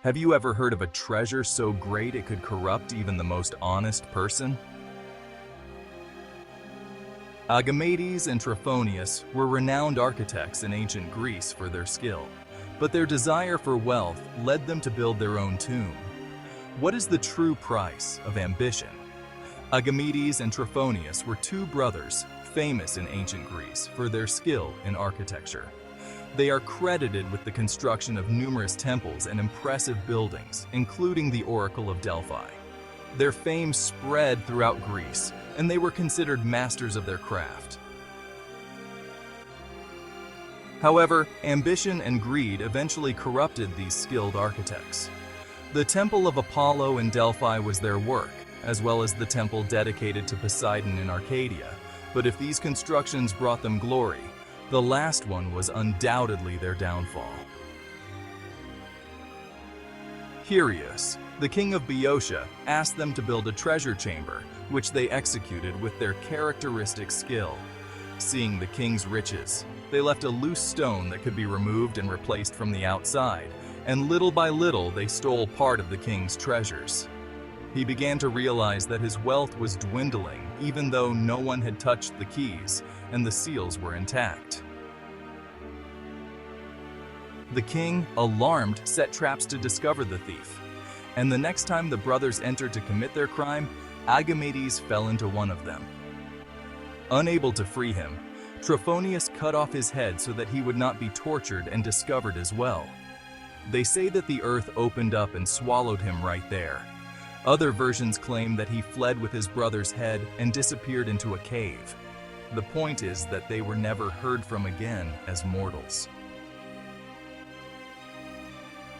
Have you ever heard of a treasure so great it could corrupt even the most honest person? Agamedes and Trophonius were renowned architects in ancient Greece for their skill, but their desire for wealth led them to build their own tomb. What is the true price of ambition? Agamedes and Trophonius were two brothers famous in ancient Greece for their skill in architecture. They are credited with the construction of numerous temples and impressive buildings, including the Oracle of Delphi. Their fame spread throughout Greece, and they were considered masters of their craft. However, ambition and greed eventually corrupted these skilled architects. The Temple of Apollo in Delphi was their work, as well as the temple dedicated to Poseidon in Arcadia. But if these constructions brought them glory, the last one was undoubtedly their downfall. Hyrieus, the king of Boeotia, asked them to build a treasure chamber, which they executed with their characteristic skill. Seeing the king's riches, they left a loose stone that could be removed and replaced from the outside, and little by little they stole part of the king's treasures. He began to realize that his wealth was dwindling, even though no one had touched the keys and the seals were intact. The king, alarmed, set traps to discover the thief. And the next time the brothers entered to commit their crime, Agamedes fell into one of them. Unable to free him, Trophonius cut off his head so that he would not be tortured and discovered as well. They say that the earth opened up and swallowed him right there. Other versions claim that he fled with his brother's head and disappeared into a cave. The point is that they were never heard from again as mortals.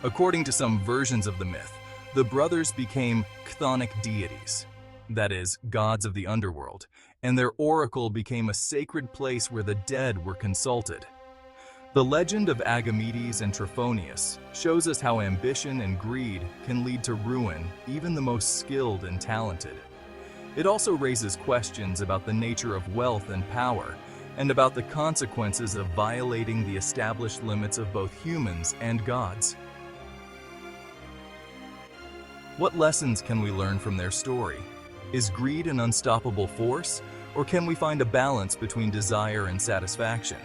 According to some versions of the myth, the brothers became chthonic deities, that is, gods of the underworld, and their oracle became a sacred place where the dead were consulted. The legend of Agamedes and Trophonius shows us how ambition and greed can lead to ruin even the most skilled and talented. It also raises questions about the nature of wealth and power, and about the consequences of violating the established limits of both humans and gods. What lessons can we learn from their story? Is greed an unstoppable force, or can we find a balance between desire and satisfaction?